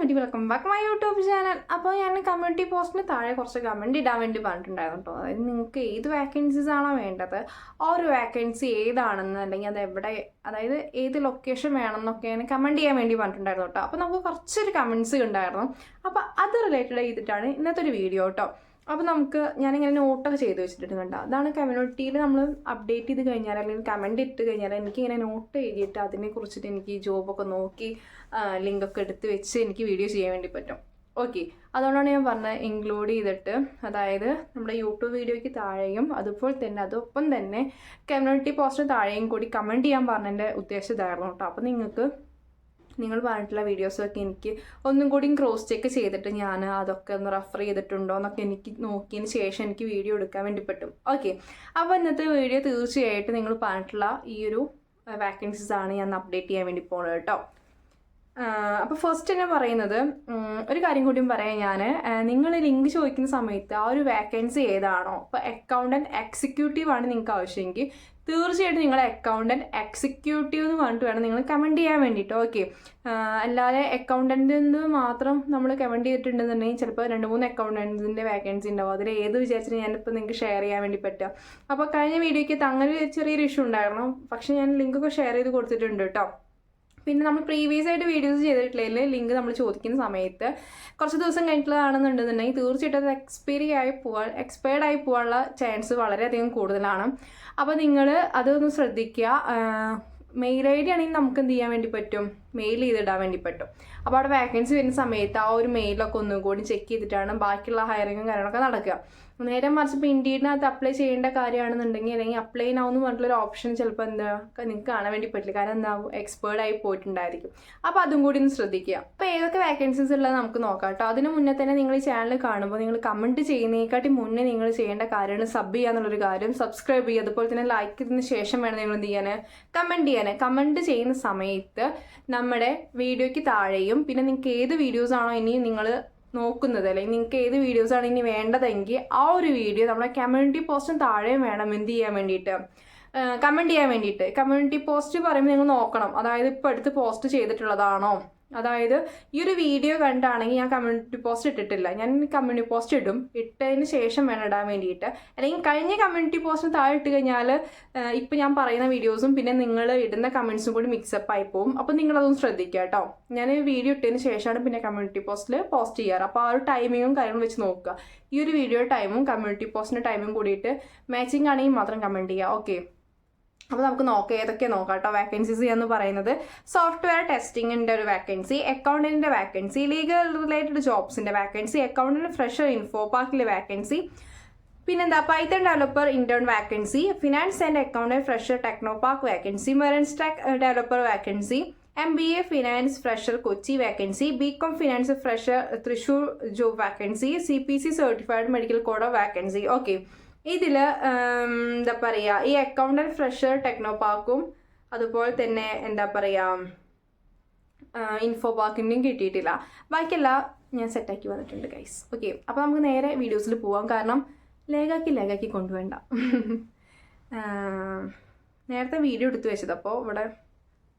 Committee welcome back my YouTube channel. അപ്പോൾ ഞാൻ community പോസ്റ്റിന് താഴെ കുറച്ച് കമൻറ്റ് ഇടാൻ വേണ്ടി പറഞ്ഞിട്ടുണ്ടായിരുന്നു കേട്ടോ. അതായത് നിങ്ങൾക്ക് ഏത് വാക്കൻസീസ് ആണോ വേണ്ടത്, ആ ഒരു വാക്കൻസി ഏതാണെന്ന്, അല്ലെങ്കിൽ അത് എവിടെ, അതായത് ഏത് ലൊക്കേഷൻ വേണമെന്നൊക്കെ ഞാൻ കമൻറ്റ് ചെയ്യാൻ വേണ്ടി പറഞ്ഞിട്ടുണ്ടായിരുന്നു കേട്ടോ. അപ്പോൾ നമുക്ക് കുറച്ചൊരു കമൻറ്റ്സ് ഉണ്ടായിരുന്നു. അപ്പോൾ അത് റിലേറ്റഡ് ചെയ്തിട്ടാണ് ഇന്നത്തെ ഒരു വീഡിയോ കേട്ടോ. അപ്പോൾ നമുക്ക് ഞാനിങ്ങനെ നോട്ടൊക്കെ ചെയ്ത് വെച്ചിട്ടുണ്ട് കണ്ടോ. അതാണ് കമ്മ്യൂണിറ്റിയിൽ നമ്മൾ അപ്ഡേറ്റ് ചെയ്ത് കഴിഞ്ഞാൽ, അല്ലെങ്കിൽ കമൻറ്റ് ഇട്ട് കഴിഞ്ഞാൽ എനിക്കിങ്ങനെ നോട്ട് എഴുതിയിട്ട് അതിനെക്കുറിച്ചിട്ട് എനിക്ക് ജോബൊക്കെ നോക്കി ലിങ്കൊക്കെ എടുത്ത് വെച്ച് എനിക്ക് വീഡിയോ ചെയ്യാൻ വേണ്ടി പറ്റും. ഓക്കെ, അതുകൊണ്ടാണ് ഞാൻ പറഞ്ഞത് ഇൻക്ലൂഡ് ചെയ്തിട്ട്, അതായത് നമ്മുടെ യൂട്യൂബ് വീഡിയോയ്ക്ക് താഴെയും അതുപോലെ തന്നെ അതൊപ്പം തന്നെ കമ്മ്യൂണിറ്റി പോസ്റ്റിന് താഴെയും കൂടി കമൻറ്റ് ചെയ്യാൻ പറഞ്ഞതിൻ്റെ ഉദ്ദേശം ഇതായിരുന്നു കേട്ടോ. അപ്പോൾ നിങ്ങൾ പറഞ്ഞിട്ടുള്ള വീഡിയോസൊക്കെ എനിക്ക് ഒന്നും കൂടി ക്രോസ് ചെക്ക് ചെയ്തിട്ട് ഞാൻ അതൊക്കെ ഒന്ന് റെഫർ ചെയ്തിട്ടുണ്ടോ എന്നൊക്കെ എനിക്ക് നോക്കിയതിന് ശേഷം എനിക്ക് വീഡിയോ എടുക്കാൻ വേണ്ടി പറ്റും. ഓക്കെ, അപ്പോൾ ഇന്നത്തെ വീഡിയോ തീർച്ചയായിട്ടും നിങ്ങൾ പറഞ്ഞിട്ടുള്ള ഈ ഒരു വാക്കൻസീസ് ആണ് ഞാൻ അപ്ഡേറ്റ് ചെയ്യാൻ വേണ്ടി പോകുന്നത് കേട്ടോ. അപ്പോൾ ഫസ്റ്റ് തന്നെ പറയുന്നത്, ഒരു കാര്യം കൂടിയും പറയാം ഞാൻ, നിങ്ങൾ ലിങ്ക് ചോദിക്കുന്ന സമയത്ത് ആ ഒരു വാക്കൻസി ഏതാണോ, ഇപ്പോൾ അക്കൗണ്ടൻറ്റ് എക്സിക്യൂട്ടീവ് ആണ് നിങ്ങൾക്ക് ആവശ്യമെങ്കിൽ തീർച്ചയായിട്ടും നിങ്ങൾ അക്കൗണ്ടൻറ്റ് എക്സിക്യൂട്ടീവ് എന്ന് പറഞ്ഞിട്ട് വേണം നിങ്ങൾ കമൻറ്റ് ചെയ്യാൻ വേണ്ടിയിട്ട്. ഓക്കെ, അല്ലാതെ അക്കൗണ്ടൻറ്റിന് മാത്രം നമ്മൾ കമൻറ്റ് ചെയ്തിട്ടുണ്ടെന്നുണ്ടെങ്കിൽ ചിലപ്പോൾ 2-3 അക്കൗണ്ടൻസിൻ്റെ വാക്കൻസി ഉണ്ടാവും. അതിൽ ഏത് വിചാരിച്ചിട്ട് ഞാനിപ്പോൾ നിങ്ങൾക്ക് ഷെയർ ചെയ്യാൻ വേണ്ടി പറ്റുക. അപ്പോൾ കഴിഞ്ഞ വീഡിയോയ്ക്ക് അങ്ങനെ ചെറിയൊരു ഇഷ്യൂ ഉണ്ടായിരുന്നു, പക്ഷേ ഞാൻ ലിങ്കൊക്കെ ഷെയർ ചെയ്ത് കൊടുത്തിട്ടുണ്ട് കേട്ടോ. പിന്നെ നമ്മൾ പ്രീവിയസ് ആയിട്ട് വീഡിയോസ് ചെയ്തിട്ടില്ലെങ്കിൽ ലിങ്ക് നമ്മൾ ചോദിക്കുന്ന സമയത്ത് കുറച്ച് ദിവസം കഴിഞ്ഞിട്ടുള്ളതാണെന്നുണ്ടെന്നുണ്ടെങ്കിൽ തീർച്ചയായിട്ടും അത് എക്സ്പയർഡ് ആയി പോകാനുള്ള ചാൻസ് വളരെയധികം കൂടുതലാണ്. അപ്പോൾ നിങ്ങൾ അതൊന്ന് ശ്രദ്ധിക്കുക. മെയിൽ ഐ ഡി ആണെങ്കിൽ നമുക്ക് എന്ത് ചെയ്യാൻ വേണ്ടി പറ്റും, മെയിൽ ചെയ്തിടാൻ വേണ്ടി പറ്റും. അപ്പോൾ അവിടെ വാക്കൻസി വരുന്ന സമയത്ത് ആ ഒരു മെയിലൊക്കെ ഒന്നും കൂടി ചെക്ക് ചെയ്തിട്ടാണ് ബാക്കിയുള്ള ഹയറിങ്ങും കാര്യങ്ങളൊക്കെ നടക്കുക. നേരെ മറിച്ച് ഇപ്പോൾ ഇൻഡീഡിനകത്ത് അപ്ലൈ ചെയ്യേണ്ട കാര്യമാണെന്നുണ്ടെങ്കിൽ, അല്ലെങ്കിൽ അപ്ലൈ ആവുമെന്ന് പറഞ്ഞിട്ടുള്ളൊരു ഓപ്ഷൻ ചിലപ്പോൾ എന്താ നിങ്ങൾക്ക് കാണാൻ വേണ്ടി പറ്റില്ല, കാരണം എന്താവും എക്സ്പേർഡ് ആയി പോയിട്ടുണ്ടായിരിക്കും. അപ്പോൾ അതും കൂടി ഒന്ന് ശ്രദ്ധിക്കുക. അപ്പോൾ ഏതൊക്കെ വാക്കൻസീസ് ഉള്ളത് നമുക്ക് നോക്കാം കേട്ടോ. അതിന് മുന്നേ തന്നെ നിങ്ങൾ ഈ ചാനൽ കാണുമ്പോൾ നിങ്ങൾ കമൻറ്റ് ചെയ്യുന്നതിനെക്കാട്ടി മുന്നേ നിങ്ങൾ ചെയ്യേണ്ട കാര്യമാണ് സബ് ചെയ്യുക എന്നുള്ളൊരു കാര്യം. സബ്സ്ക്രൈബ് ചെയ്യുക, അതുപോലെ തന്നെ ലൈക്ക് ചെയ്തതിന് ശേഷം വേണം നിങ്ങൾ എന്ത് ചെയ്യാൻ, കമൻറ്റ് ചെയ്യാൻ. കമൻറ്റ് ചെയ്യുന്ന സമയത്ത് നമ്മുടെ വീഡിയോയ്ക്ക് താഴെയും, പിന്നെ നിങ്ങൾക്ക് ഏത് വീഡിയോസാണോ ഇനി നിങ്ങൾ നോക്കുന്നത്, അല്ലെങ്കിൽ നിങ്ങൾക്ക് ഏത് വീഡിയോസാണ് ഇനി വേണ്ടതെങ്കിൽ ആ ഒരു വീഡിയോ നമ്മുടെ കമ്മ്യൂണിറ്റി പോസ്റ്റിന് താഴെയും വേണം എന്ത് ചെയ്യാൻ വേണ്ടിയിട്ട്, കമൻറ്റ് ചെയ്യാൻ വേണ്ടിയിട്ട്. കമ്മ്യൂണിറ്റി പോസ്റ്റ് പറയുമ്പോൾ നിങ്ങൾ നോക്കണം, അതായത് ഇപ്പോൾ അടുത്ത് പോസ്റ്റ് ചെയ്തിട്ടുള്ളതാണോ. അതായത് ഈ ഒരു വീഡിയോ കണ്ടാണെങ്കിൽ ഞാൻ കമ്മ്യൂണിറ്റി പോസ്റ്റ് ഇട്ടിട്ടില്ല, ഞാൻ കമ്മ്യൂണിറ്റി പോസ്റ്റ് ഇട്ടതിന് ശേഷം വേണം ഇടാൻ വേണ്ടിയിട്ട്. അല്ലെങ്കിൽ കഴിഞ്ഞ കമ്മ്യൂണിറ്റി പോസ്റ്റിന് താഴെ ഇട്ട് കഴിഞ്ഞാൽ ഇപ്പം ഞാൻ പറയുന്ന വീഡിയോസും പിന്നെ നിങ്ങൾ ഇടുന്ന കമൻസും കൂടി മിക്സപ്പ് ആയി പോകും. അപ്പോൾ നിങ്ങളതൊന്ന് ശ്രദ്ധിക്കുക കേട്ടോ. ഞാൻ വീഡിയോ ഇട്ടതിന് ശേഷമാണ് പിന്നെ കമ്മ്യൂണിറ്റി പോസ്റ്റിൽ പോസ്റ്റ് ചെയ്യാറ്. അപ്പോൾ ആ ഒരു ടൈമിങ്ങും കാര്യങ്ങളും വെച്ച് നോക്കുക. ഈ ഒരു വീഡിയോയുടെ ടൈമും കമ്മ്യൂണിറ്റി പോസ്റ്റിൻ്റെ ടൈമും കൂടിയിട്ട് മാച്ചിങ് ആണെങ്കിൽ മാത്രം കമൻറ്റ് ചെയ്യുക. ഓക്കെ, അപ്പോൾ നമുക്ക് നോക്കാം ഏതൊക്കെ നോക്കാം കേട്ടോ. വാക്കൻസീസ് എന്ന് പറയുന്നത് സോഫ്റ്റ്വെയർ ടെസ്റ്റിങ്ങിൻ്റെ ഒരു വാക്കൻസി, അക്കൗണ്ടൻറ്റിൻ്റെ വാക്കൻസി, ലീഗൽ റിലേറ്റഡ് ജോബ്സിൻ്റെ വാക്കൻസി, അക്കൗണ്ടൻറ്റ് ഫ്രഷർ ഇൻഫോ പാർക്കിലെ വാക്കൻസി, പിന്നെന്താ Python developer intern vacancy, finance and accountant fresher Technopark vacancy, MERN stack developer vacancy, MBA finance fresher Kochi vacancy, BCom finance fresher Thrissur job vacancy, CPC certified medical code vacancy. Okay, ഇതിൽ എന്താ പറയുക, ഈ accountant fresher techno പാർക്കും അതുപോലെ തന്നെ എന്താ പറയുക info പാർക്കിൻ്റെയും കിട്ടിയിട്ടില്ല. ബാക്കിയെല്ലാം ഞാൻ സെറ്റാക്കി വന്നിട്ടുണ്ട് ഗൈസ്. ഓക്കെ, അപ്പോൾ നമുക്ക് നേരെ വീഡിയോസിൽ പോവാം, കാരണം ലേഖാക്കി കൊണ്ടുവേണ്ട. നേരത്തെ വീഡിയോ എടുത്തു വെച്ചത്, അപ്പോൾ ഇവിടെ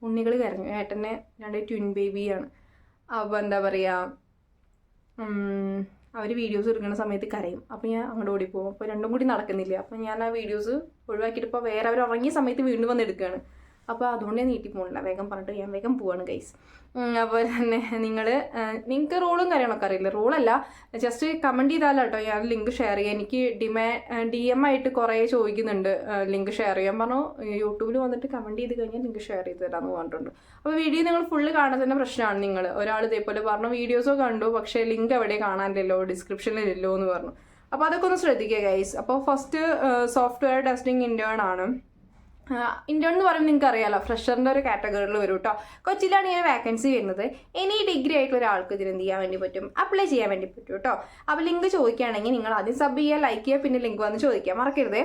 ഉണ്ണികൾ കരഞ്ഞു. ഏട്ടനെ 2 ട്വിൻ ബേബിയാണ്. അപ്പോൾ എന്താ പറയുക, അവർ വീഡിയോസ് എടുക്കുന്ന സമയത്ത് കരയും. അപ്പോൾ ഞാൻ അങ്ങോട്ട് ഓടിപ്പോകും. അപ്പോൾ രണ്ടും കൂടി നടക്കുന്നില്ല. അപ്പോൾ ഞാൻ ആ വീഡിയോസ് ഒഴിവാക്കിയിട്ട് ഇപ്പോൾ വേറെ അവർ ഉറങ്ങിയ സമയത്ത് വീണ്ടും വന്ന് എടുക്കുകയാണ്. അപ്പോൾ അതുകൊണ്ട് ഞാൻ നീട്ടി പോകുന്നില്ല, വേഗം പറഞ്ഞിട്ട് ഞാൻ വേഗം പോവാണ് ഗൈസ്. അപ്പോൾ തന്നെ നിങ്ങൾക്ക് റൂളും കാര്യങ്ങളൊക്കെ അറിയില്ല, റൂളല്ല, ജസ്റ്റ് കമൻറ്റ് ചെയ്താലോ കേട്ടോ ഞാൻ ലിങ്ക് ഷെയർ ചെയ്യാം. എനിക്ക് DM ആയിട്ട് കുറേ ചോദിക്കുന്നുണ്ട് ലിങ്ക് ഷെയർ ചെയ്യാൻ. പറഞ്ഞു യൂട്യൂബിൽ വന്നിട്ട് കമൻറ്റ് ചെയ്ത് കഴിഞ്ഞാൽ ലിങ്ക് ഷെയർ ചെയ്ത് തരാമെന്ന് പറഞ്ഞിട്ടുണ്ട്. അപ്പോൾ വീഡിയോ നിങ്ങൾ ഫുള്ള് കാണാൻ തന്നെ പ്രശ്നമാണ്. നിങ്ങൾ ഒരാൾ ഇതേപോലെ പറഞ്ഞു വീഡിയോസോ കണ്ടു, പക്ഷേ ലിങ്ക് എവിടെ കാണാനില്ലല്ലോ, ഡിസ്ക്രിപ്ഷനിലില്ലോ എന്ന് പറഞ്ഞു. അപ്പോൾ അതൊക്കെ ഒന്ന് ശ്രദ്ധിക്കുക ഗൈസ്. അപ്പോൾ ഫസ്റ്റ് സോഫ്റ്റ്വെയർ ടെസ്റ്റിംഗ് ഇൻറ്റേൺ ആണ്. ഇൻറ്റേൺ എന്ന് പറയുമ്പോൾ നിങ്ങൾക്ക് അറിയാമല്ലോ, ഫ്രഷറിൻ്റെ ഒരു കാറ്റഗറിയിൽ വരും കേട്ടോ. കൊച്ചിയിലാണ് ഈ ഒരു വാക്കൻസി വരുന്നത്. ഇനി ഡിഗ്രി ആയിട്ടുള്ള ഒരാൾക്ക് ഇതിന് എന്ത് ചെയ്യാൻ വേണ്ടി പറ്റും, അപ്ലൈ ചെയ്യാൻ വേണ്ടി പറ്റും കേട്ടോ. അപ്പോൾ ലിങ്ക് ചോദിക്കുകയാണെങ്കിൽ നിങ്ങൾ ആദ്യം സബ് ചെയ്യുക, ലൈക്ക് ചെയ്യുക, പിന്നെ ലിങ്ക് വന്ന് ചോദിക്കുക, മറക്കരുത്.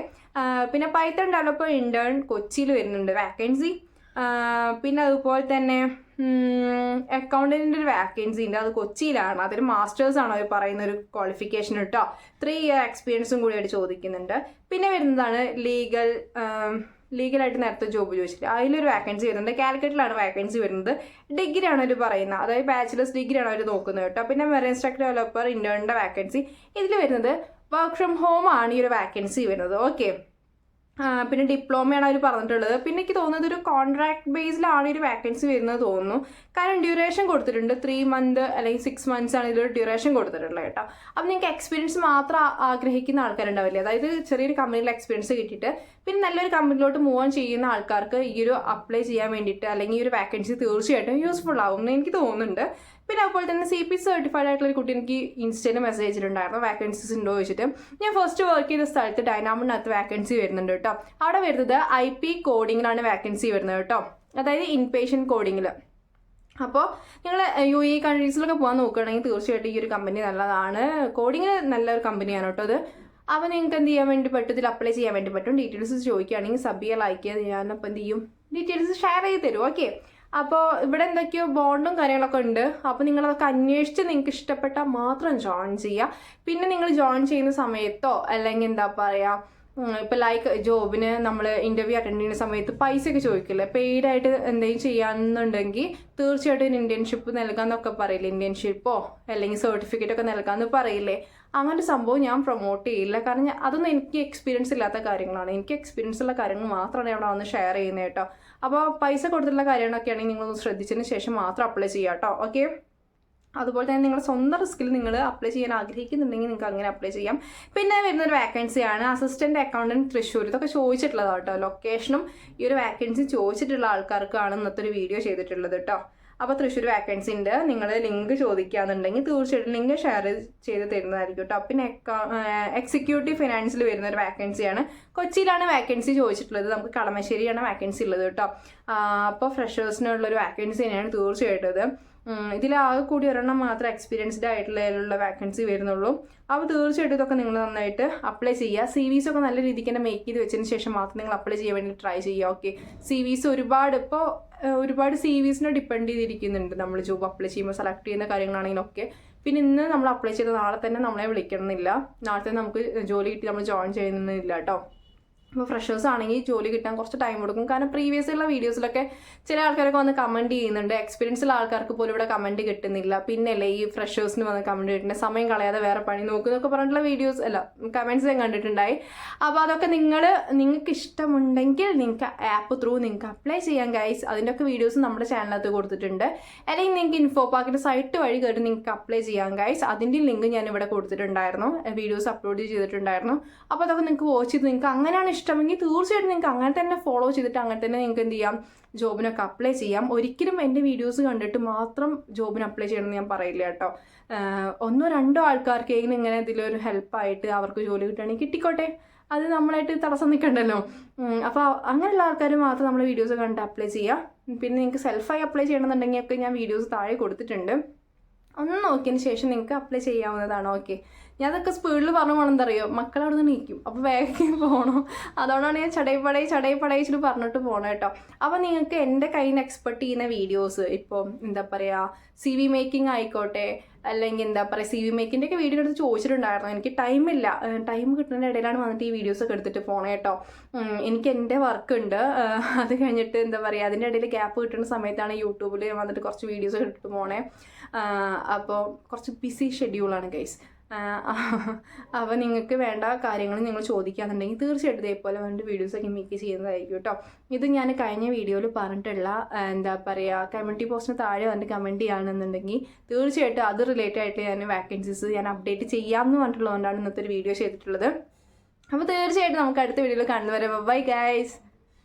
പിന്നെ പൈത്തൺ ഡെവലപ്പർ ഇൻറ്റേൺ കൊച്ചിയിൽ വരുന്നുണ്ട് വാക്കൻസി. പിന്നെ അതുപോലെ തന്നെ അക്കൗണ്ടൻറ്റിൻ്റെ ഒരു വാക്കൻസി ഉണ്ട്, അത് കൊച്ചിയിലാണ്. അതൊരു മാസ്റ്റേഴ്സാണ് അവർ പറയുന്ന ഒരു ക്വാളിഫിക്കേഷൻ കേട്ടോ. 3 year എക്സ്പീരിയൻസും കൂടി അവർ ചോദിക്കുന്നുണ്ട്. പിന്നെ വരുന്നതാണ് ലീഗൽ ലീഗലായിട്ട് നേരത്തെ ജോബ് ചോദിച്ചിട്ട് അതിലൊരു വാക്കൻസി വരുന്നുണ്ട്. കാലിക്കറ്റിലാണ് വാക്കൻസി വരുന്നത്. ഡിഗ്രി ആണ് അവർ പറയുന്നത്, അതായത് ബാച്ചിലേഴ്സ് ഡിഗ്രി ആണ് അവർ നോക്കുന്നത് കേട്ടോ. പിന്നെ മെറൈൻ സ്ട്രക്ചർ ഡെവലപ്പർ ഇന്റേണിൻ്റെ വാക്കൻസി ഇതിൽ വരുന്നത് വർക്ക് ഫ്രം ഹോം ആണ് ഈ ഒരു വാക്കൻസി വരുന്നത്. ഓക്കെ, പിന്നെ ഡിപ്ലോമയാണ് അവർ പറഞ്ഞിട്ടുള്ളത്. പിന്നെ എനിക്ക് തോന്നുന്നത് ഒരു കോൺട്രാക്ട് ബേസിലാണ് ഒരു വാക്കൻസി വരുന്നത് തോന്നുന്നു. കാരണം ഡ്യൂറേഷൻ കൊടുത്തിട്ടുണ്ട് 3 months അല്ലെങ്കിൽ 6 months ആണ് ഇതിലൊരു ഡ്യൂറേഷൻ കൊടുത്തിട്ടുള്ളത് കേട്ടോ. അപ്പം നിങ്ങൾക്ക് എക്സ്പീരിയൻസ് മാത്രം ആഗ്രഹിക്കുന്ന ആൾക്കാരുണ്ടാവില്ലേ, അതായത് ചെറിയൊരു കമ്പനിയിൽ എക്സ്പീരിയൻസ് കിട്ടിയിട്ട് പിന്നെ നല്ലൊരു കമ്പനിയിലോട്ട് മൂവ് ഓൺ ചെയ്യുന്ന ആൾക്കാർക്ക് ഈ ഒരു അപ്ലൈ ചെയ്യാൻ വേണ്ടിയിട്ട് അല്ലെങ്കിൽ ഈ ഒരു വാക്കൻസി തീർച്ചയായിട്ടും യൂസ്ഫുൾ ആവും എന്ന് എനിക്ക് തോന്നുന്നുണ്ട്. പിന്നെ അതുപോലെ തന്നെ CP സർട്ടിഫൈഡ് ആയിട്ടുള്ള ഒരു കുട്ടി എനിക്ക് ഇൻസ്റ്റയിൽ മെസ്സേജ് ചെയ്തിട്ടുണ്ടായിരുന്നു വാക്കൻസീസ് ഉണ്ടോ ചോദിച്ചിട്ട്. ഞാൻ ഫസ്റ്റ് വർക്ക് ചെയ്ത സ്ഥലത്ത് ഡൈനാമോണിനകത്ത് വാക്കൻസി വരുന്നുണ്ട് കേട്ടോ. അവിടെ വരുന്നത് IP കോഡിങ്ങിലാണ് വാക്കൻസി വരുന്നത് കേട്ടോ, അതായത് ഇൻപേഷ്യൻ്റ് കോഡിങ്ങിൽ. അപ്പോൾ നിങ്ങൾ UAE കൺട്രീസിലൊക്കെ പോകാൻ നോക്കുകയാണെങ്കിൽ തീർച്ചയായിട്ടും ഈ ഒരു കമ്പനി നല്ലതാണ്. കോഡിങ്ങിന് നല്ലൊരു കമ്പനിയാണ് കേട്ടോ അത്. അപ്പോൾ നിങ്ങൾക്ക് എന്ത് ചെയ്യാൻ വേണ്ടി പറ്റും, ഇതിൽ അപ്ലൈ ചെയ്യാൻ വേണ്ടി പറ്റും. ഡീറ്റെയിൽസ് ചോദിക്കുകയാണെങ്കിൽ സബിയെ ലൈക്ക് ചെയ്ത് ഞാനപ്പോൾ എന്ത് ചെയ്യും, ഡീറ്റെയിൽസ് ഷെയർ ചെയ്ത് തരും. ഓക്കെ, അപ്പോൾ ഇവിടെ എന്തൊക്കെയോ ബോണ്ടും കാര്യങ്ങളൊക്കെ ഉണ്ട്. അപ്പോൾ നിങ്ങളതൊക്കെ അന്വേഷിച്ച് നിങ്ങൾക്ക് ഇഷ്ടപ്പെട്ടാൽ മാത്രം ജോയിൻ ചെയ്യുക. പിന്നെ നിങ്ങൾ ജോയിൻ ചെയ്യുന്ന സമയത്തോ അല്ലെങ്കിൽ എന്താ പറയുക, ഇപ്പോൾ ലൈക്ക് ജോബിന് നമ്മൾ ഇൻ്റർവ്യൂ അറ്റൻഡ് ചെയ്യുന്ന സമയത്ത് പൈസയൊക്കെ ചോദിക്കില്ലേ, പെയ്ഡായിട്ട് എന്തെങ്കിലും ചെയ്യാമെന്നുണ്ടെങ്കിൽ തീർച്ചയായിട്ടും ഒരു ഇൻറ്റേൺഷിപ്പ് നൽകാമെന്നൊക്കെ പറയില്ലേ, ഇൻറ്റേൺഷിപ്പോ അല്ലെങ്കിൽ സർട്ടിഫിക്കറ്റ് ഒക്കെ നൽകാമെന്ന് പറയില്ലേ. അങ്ങനൊരു സംഭവം ഞാൻ പ്രൊമോട്ട് ചെയ്യില്ല, കാരണം അതൊന്നും എനിക്ക് എക്സ്പീരിയൻസ് ഇല്ലാത്ത കാര്യങ്ങളാണ്. എനിക്ക് എക്സ്പീരിയൻസ് ഉള്ള കാര്യങ്ങൾ മാത്രമാണ് ഇവിടെ വന്ന് ഷെയർ ചെയ്യുന്നത് കേട്ടോ. അപ്പോൾ പൈസ കൊടുത്തിട്ടുള്ള കാര്യങ്ങളൊക്കെ ആണെങ്കിൽ നിങ്ങളൊന്ന് ശ്രദ്ധിച്ചതിന് ശേഷം മാത്രം അപ്ലൈ ചെയ്യാം കേട്ടോ. ഓക്കെ, അതുപോലെ തന്നെ നിങ്ങളുടെ സ്വന്തം റിസ്കിൽ നിങ്ങൾ അപ്ലൈ ചെയ്യാൻ ആഗ്രഹിക്കുന്നുണ്ടെങ്കിൽ നിങ്ങൾക്ക് അങ്ങനെ അപ്ലൈ ചെയ്യാം. പിന്നെ വരുന്നൊരു വാക്കൻസിയാണ് അസിസ്റ്റൻറ്റ് അക്കൗണ്ടൻറ്റ് തൃശ്ശൂർ. ഇതൊക്കെ ചോദിച്ചിട്ടുള്ളതാണ് കേട്ടോ, ലൊക്കേഷനും ഈ ഒരു വാക്കൻസി ചോദിച്ചിട്ടുള്ള ആൾക്കാർക്കാണ് ഇന്നത്തെ ഒരു വീഡിയോ ചെയ്തിട്ടുള്ളത് കേട്ടോ. അപ്പോൾ തൃശ്ശൂർ വാക്കൻസി ഉണ്ട്, നിങ്ങൾ ലിങ്ക് ചോദിക്കുകയാണെന്നുണ്ടെങ്കിൽ തീർച്ചയായിട്ടും ലിങ്ക് ഷെയർ ചെയ്ത് തരുന്നതായിരിക്കും കേട്ടോ. പിന്നെ എക്സിക്യൂട്ടീവ് ഫിനാൻസിൽ വരുന്ന ഒരു വാക്കൻസിയാണ്. കൊച്ചിയിലാണ് വാക്കൻസി ചോദിച്ചിട്ടുള്ളത്, നമുക്ക് കളമശ്ശേരിയാണ് വാക്കൻസി ഉള്ളത് കേട്ടോ. അപ്പോൾ ഫ്രഷേഴ്സിനുള്ളൊരു വാക്കൻസി തന്നെയാണ് തീർച്ചയായിട്ടും ഇത്. ഇതിലാകെ കൂടി ഒരെണ്ണം മാത്രം എക്സ്പീരിയൻസ്ഡ് ആയിട്ടുള്ള വാക്കൻസി വരുന്നുള്ളൂ. അപ്പോൾ തീർച്ചയായിട്ടും ഇതൊക്കെ നിങ്ങൾ നന്നായിട്ട് അപ്ലൈ ചെയ്യുക. CVs ഒക്കെ നല്ല രീതിക്ക് തന്നെ മേക്ക് ചെയ്ത് വെച്ചതിന് ശേഷം മാത്രം നിങ്ങൾ അപ്ലൈ ചെയ്യാൻ വേണ്ടി ട്രൈ ചെയ്യുക. ഓക്കെ, CVs ഒരുപാട് CVsനെ ഡിപ്പെൻഡ് ചെയ്തിരിക്കുന്നുണ്ട്. നമ്മൾ ജോബ് അപ്ലൈ ചെയ്യുമ്പോൾ സെലക്ട് ചെയ്യുന്ന കാര്യങ്ങളാണെങ്കിലൊക്കെ. പിന്നെ ഇന്ന് നമ്മൾ അപ്ലൈ ചെയ്ത നാളെ തന്നെ നമ്മളെ വിളിക്കണമെന്നില്ല, നാളെ തന്നെ നമുക്ക് ജോലി കിട്ടി നമ്മൾ ജോയിൻ ചെയ്യുന്നില്ല കേട്ടോ. അപ്പോൾ ഫ്രഷേഴ്സ് ആണെങ്കിൽ ജോലി കിട്ടാൻ കുറച്ച് ടൈം കൊടുക്കും. കാരണം പ്രീവിയസ് ഉള്ള വീഡിയോസിലൊക്കെ ചില ആൾക്കാരൊക്കെ വന്ന് കമൻറ്റ് ചെയ്യുന്നുണ്ട്, എക്സ്പീരിയൻസ് ഉള്ള ആൾക്കാർക്ക് പോലും ഇവിടെ കമൻറ്റ് കിട്ടുന്നില്ല. പിന്നല്ലേ ഈ ഫ്രഷേഴ്സിന് വന്ന് കമൻറ്റ് കിട്ടുന്നത്, സമയം കളയാതെ വേറെ പണി നോക്കുന്നൊക്കെ പറഞ്ഞിട്ടുള്ള വീഡിയോസ് അല്ല കമൻറ്റ്സ് ഞാൻ കണ്ടിട്ടുണ്ടായി. അപ്പോൾ അതൊക്കെ നിങ്ങൾക്ക് ഇഷ്ടമുണ്ടെങ്കിൽ നിങ്ങൾക്ക് ആപ്പ് ത്രൂ നിങ്ങൾക്ക് അപ്ലൈ ചെയ്യാം ഗൈസ്. അതിൻ്റെയൊക്കെ വീഡിയോസ് നമ്മുടെ ചാനലിനകത്ത് കൊടുത്തിട്ടുണ്ട്. അല്ലെങ്കിൽ നിങ്ങൾക്ക് ഇൻഫോ പാക്കിൻ്റെ സൈറ്റ് വഴി കയറി നിങ്ങൾക്ക് അപ്ലൈ ചെയ്യാം ഗൈസ്. അതിൻ്റെ ലിങ്ക് ഞാൻ ഇവിടെ കൊടുത്തിട്ടുണ്ടായിരുന്നു, വീഡിയോസ് അപ്ലോഡ് ചെയ്തിട്ടുണ്ടായിരുന്നു. അപ്പോൾ അതൊക്കെ നിങ്ങൾക്ക് വാച്ച് ചെയ്ത് നിങ്ങൾക്ക് അങ്ങനെയാണ് ഇഷ്ടമെങ്കിൽ തീർച്ചയായിട്ടും നിങ്ങൾക്ക് അങ്ങനെ തന്നെ ഫോളോ ചെയ്തിട്ട് അങ്ങനെ തന്നെ നിങ്ങൾക്ക് എന്ത് ചെയ്യാം, ജോബിനൊക്കെ അപ്ലൈ ചെയ്യാം. ഒരിക്കലും എൻ്റെ വീഡിയോസ് കണ്ടിട്ട് മാത്രം ജോബിന് അപ്ലൈ ചെയ്യണമെന്ന് ഞാൻ പറയില്ല കേട്ടോ. 1-2 ആൾക്കാർക്കെങ്കിലും ഇങ്ങനെ ഇതിലൊരു ഹെൽപ്പായിട്ട് അവർക്ക് ജോലി കിട്ടുകയാണെങ്കിൽ കിട്ടിക്കോട്ടെ, അത് നമ്മളായിട്ട് തടസ്സം നിൽക്കണ്ടല്ലോ. അപ്പോൾ അങ്ങനെയുള്ള ആൾക്കാർ മാത്രം നമ്മൾ വീഡിയോസ് കണ്ടിട്ട് അപ്ലൈ ചെയ്യുക. പിന്നെ നിങ്ങൾക്ക് സെൽഫായി അപ്ലൈ ചെയ്യണമെന്നുണ്ടെങ്കിൽ ഒക്കെ ഞാൻ വീഡിയോസ് താഴെ കൊടുത്തിട്ടുണ്ട്, ഒന്ന് നോക്കിയതിന് ശേഷം നിങ്ങൾക്ക് അപ്ലൈ ചെയ്യാവുന്നതാണ്. ഓക്കെ, ഞാൻ അതൊക്കെ സ്പീഡിൽ പറഞ്ഞു പോകണം, എന്താ അറിയോ, മക്കളവിടെ നിന്ന് നീക്കും, അപ്പോൾ വേഗം പോകണം. അതുകൊണ്ടാണ് ഞാൻ ചടയപ്പടയിച്ചിട്ട് പറഞ്ഞിട്ട് പോകണം കേട്ടോ. അപ്പോൾ നിങ്ങൾക്ക് എൻ്റെ കയ്യിൽ നിന്ന് എക്സ്പെർട്ട് ചെയ്യുന്ന വീഡിയോസ്, ഇപ്പോൾ എന്താ പറയുക CV മേക്കിംഗ് ആയിക്കോട്ടെ, അല്ലെങ്കിൽ എന്താ പറയുക CV മേക്കിൻ്റെ ഒക്കെ വീഡിയോ എടുത്ത് ചോദിച്ചിട്ടുണ്ടായിരുന്നു. എനിക്ക് ടൈമില്ല, ടൈം കിട്ടുന്നതിൻ്റെ ഇടയിലാണ് വന്നിട്ട് ഈ വീഡിയോസൊക്കെ എടുത്തിട്ട് പോകണം കേട്ടോ. എനിക്ക് എൻ്റെ വർക്ക് ഉണ്ട്, അത് കഴിഞ്ഞിട്ട് എന്താ പറയുക അതിൻ്റെ ഇടയിൽ ഗ്യാപ്പ് കിട്ടുന്ന സമയത്താണ് യൂട്യൂബിൽ വന്നിട്ട് കുറച്ച് വീഡിയോസ് എടുത്തിട്ട് പോകണേ. അപ്പോൾ കുറച്ച് ബിസി ഷെഡ്യൂളാണ് ഗൈസ്. അപ്പോൾ നിങ്ങൾക്ക് വേണ്ട കാര്യങ്ങൾ നിങ്ങൾ ചോദിക്കുകയാണെന്നുണ്ടെങ്കിൽ തീർച്ചയായിട്ടും ഇതേപോലെ വന്നിട്ട് വീഡിയോസൊക്കെ മേക്ക് ചെയ്യുന്നതായിരിക്കും കേട്ടോ. ഇത് ഞാൻ കഴിഞ്ഞ വീഡിയോയിൽ പറഞ്ഞിട്ടുള്ള എന്താ പറയുക കമ്മ്യൂണിറ്റി പോസ്റ്റിന് താഴെ വന്നിട്ട് കമൻറ്റ് ചെയ്യുകയാണെന്നുണ്ടെങ്കിൽ തീർച്ചയായിട്ടും അത് റിലേറ്റഡ് ആയിട്ട് ഞാൻ വാക്കൻസീസ് ഞാൻ അപ്ഡേറ്റ് ചെയ്യാമെന്ന് പറഞ്ഞിട്ടുള്ളതുകൊണ്ടാണ് ഇന്നത്തെ ഒരു വീഡിയോ ചെയ്തിട്ടുള്ളത്. അപ്പോൾ തീർച്ചയായിട്ടും നമുക്ക് അടുത്ത വീഡിയോയിൽ കാണുന്നവരെ ബൈ ഗൈസ്.